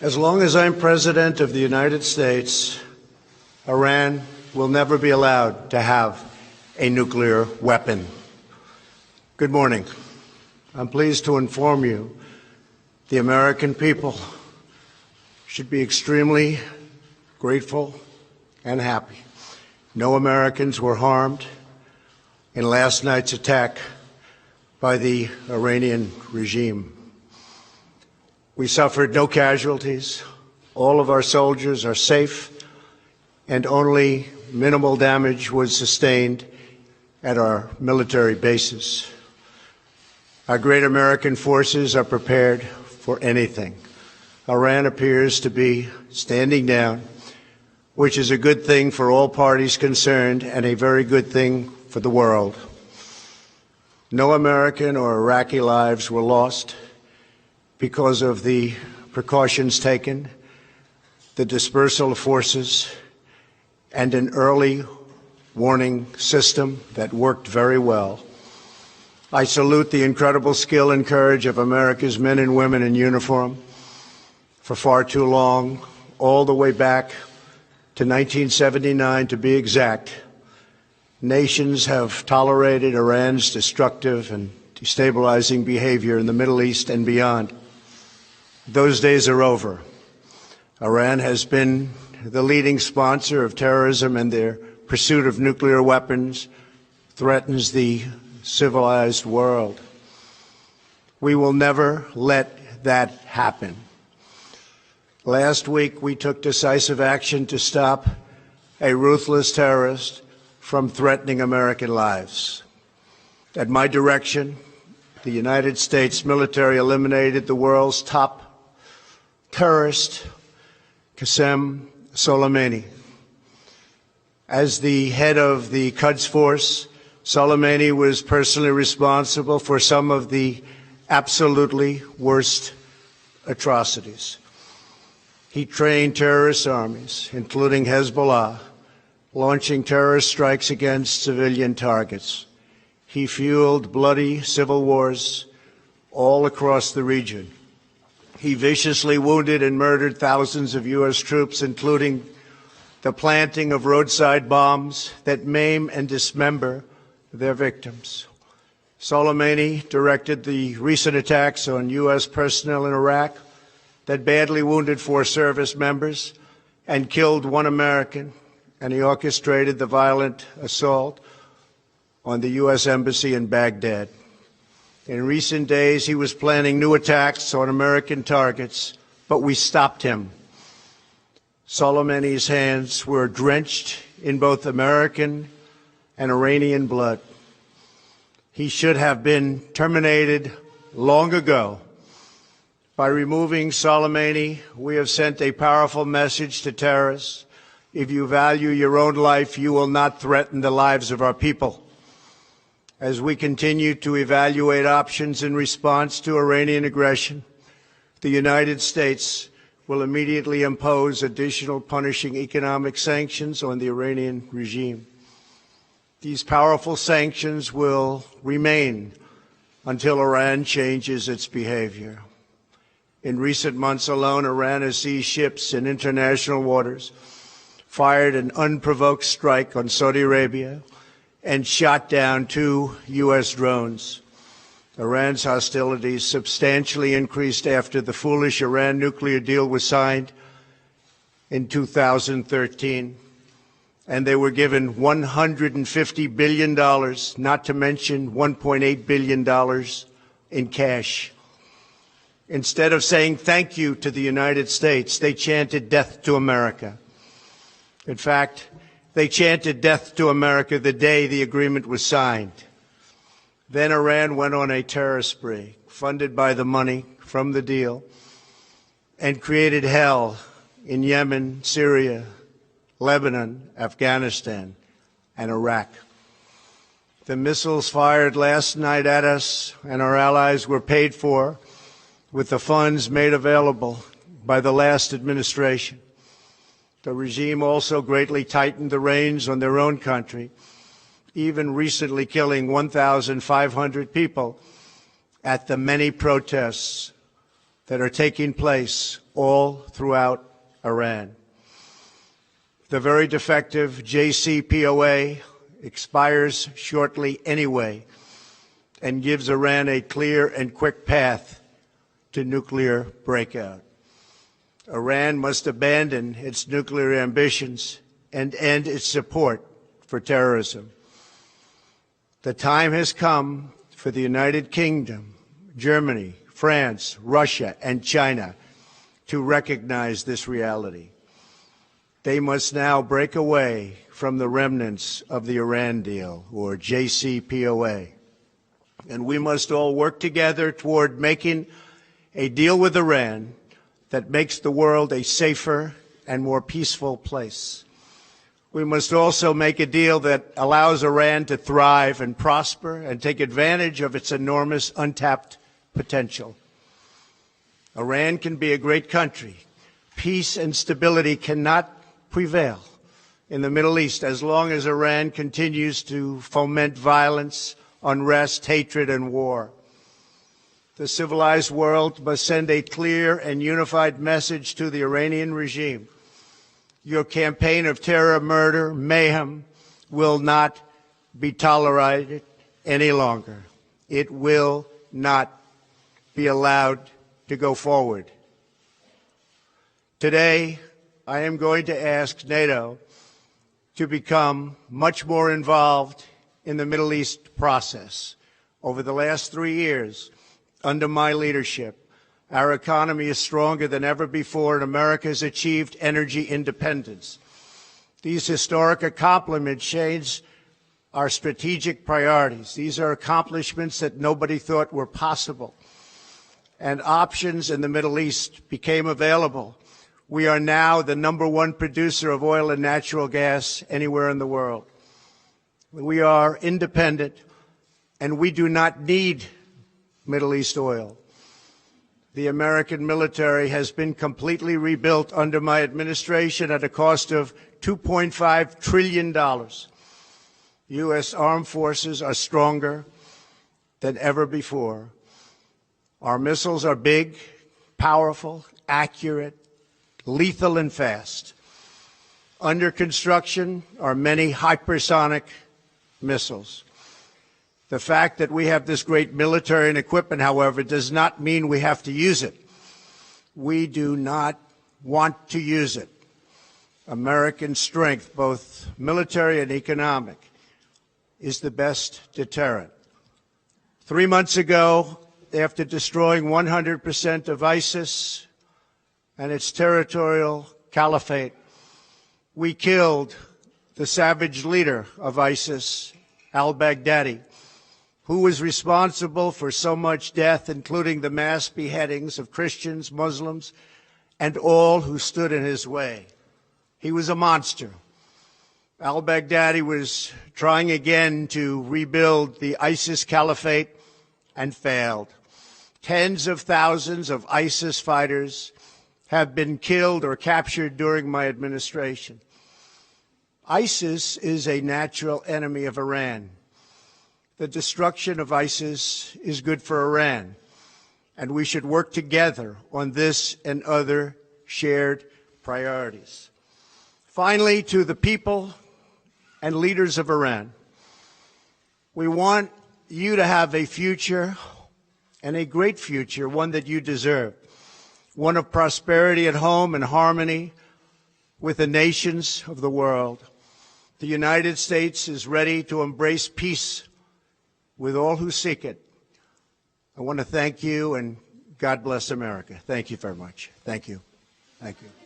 As long as I'm President of the United States, Iran will never be allowed to have a nuclear weapon. Good morning. I'm pleased to inform you the American people should be extremely grateful and happy. No Americans were harmed in last night's attack by the Iranian regime. We suffered no casualties. All of our soldiers are safe, and only minimal damage was sustained at our military bases. Our great American forces are prepared for anything. Iran appears to be standing down, which is a good thing for all parties concerned and a very good thing for the world. No American or Iraqi lives were lost because of the precautions taken, the dispersal of forces, and an early warning system that worked very well. I salute the incredible skill and courage of America's men and women in uniform. For far too long, all the way back to 1979 to be exact, nations have tolerated Iran's destructive and destabilizing behavior in the Middle East and beyond. Those days are over. Iran has been the leading sponsor of terrorism, and their pursuit of nuclear weapons threatens the civilized world. We will never let that happen. Last week, we took decisive action to stop a ruthless terrorist from threatening American lives. At my direction, the United States military eliminated the world's top terrorist, Qassem Soleimani. As the head of the Quds Force, Soleimani was personally responsible for some of the absolutely worst atrocities. He trained terrorist armies, including Hezbollah, launching terrorist strikes against civilian targets. He fueled bloody civil wars all across the region. He viciously wounded and murdered thousands of U.S. troops, including the planting of roadside bombs that maim and dismember their victims. Soleimani directed the recent attacks on U.S. personnel in Iraq that badly wounded 4 service members and killed 1 American, and he orchestrated the violent assault on the U.S. Embassy in Baghdad. In recent days, he was planning new attacks on American targets, but we stopped him. Soleimani's hands were drenched in both American and Iranian blood. He should have been terminated long ago. By removing Soleimani, we have sent a powerful message to terrorists. If you value your own life, you will not threaten the lives of our people. As we continue to evaluate options in response to Iranian aggression, the United States will immediately impose additional punishing economic sanctions on the Iranian regime. These powerful sanctions will remain until Iran changes its behavior. In recent months alone, Iran has seized ships in international waters, fired an unprovoked strike on Saudi Arabia, and shot down 2 U.S. drones. Iran's hostilities substantially increased after the foolish Iran nuclear deal was signed in 2013, and they were given $150 billion, not to mention $1.8 billion in cash. Instead of saying thank you to the United States, they chanted death to America. In fact, they chanted death to America the day the agreement was signed. Then Iran went on a terror spree, funded by the money from the deal, and created hell in Yemen, Syria, Lebanon, Afghanistan, and Iraq. The missiles fired last night at us and our allies were paid for with the funds made available by the last administration. The regime also greatly tightened the reins on their own country, even recently killing 1,500 people at the many protests that are taking place all throughout Iran. The very defective JCPOA expires shortly anyway and gives Iran a clear and quick path to nuclear breakout. Iran must abandon its nuclear ambitions and end its support for terrorism. The time has come for the United Kingdom, Germany, France, Russia, and China to recognize this reality. They must now break away from the remnants of the Iran deal, or JCPOA. And we must all work together toward making a deal with Iran that makes the world a safer and more peaceful place. We must also make a deal that allows Iran to thrive and prosper and take advantage of its enormous untapped potential. Iran can be a great country. Peace and stability cannot prevail in the Middle East as long as Iran continues to foment violence, unrest, hatred, and war. The civilized world must send a clear and unified message to the Iranian regime. Your campaign of terror, murder, mayhem will not be tolerated any longer. It will not be allowed to go forward. Today, I am going to ask NATO to become much more involved in the Middle East process. Over the last 3 years, under my leadership, our economy is stronger than ever before, and America has achieved energy independence. These historic accomplishments change our strategic priorities. These are accomplishments that nobody thought were possible. And options in the Middle East became available. We are now the #1 producer of oil and natural gas anywhere in the world. We are independent, and we do not need Middle East oil. The American military has been completely rebuilt under my administration at a cost of $2.5 trillion. U.S. armed forces are stronger than ever before. Our missiles are big, powerful, accurate, lethal, and fast. Under construction are many hypersonic missiles. The fact that we have this great military and equipment, however, does not mean we have to use it. We do not want to use it. American strength, both military and economic, is the best deterrent. 3 months ago, after destroying 100% of ISIS and its territorial caliphate, we killed the savage leader of ISIS, al-Baghdadi, who was responsible for so much death, including the mass beheadings of Christians, Muslims, and all who stood in his way. He was a monster. Al-Baghdadi was trying again to rebuild the ISIS caliphate and failed. Tens of thousands of ISIS fighters have been killed or captured during my administration. ISIS is a natural enemy of Iran. The destruction of ISIS is good for Iran, and we should work together on this and other shared priorities. Finally, to the people and leaders of Iran, we want you to have a future, and a great future, one that you deserve, one of prosperity at home and harmony with the nations of the world. The United States is ready to embrace peace with all who seek it. I want to thank you, and God bless America. Thank you very much. Thank you. Thank you.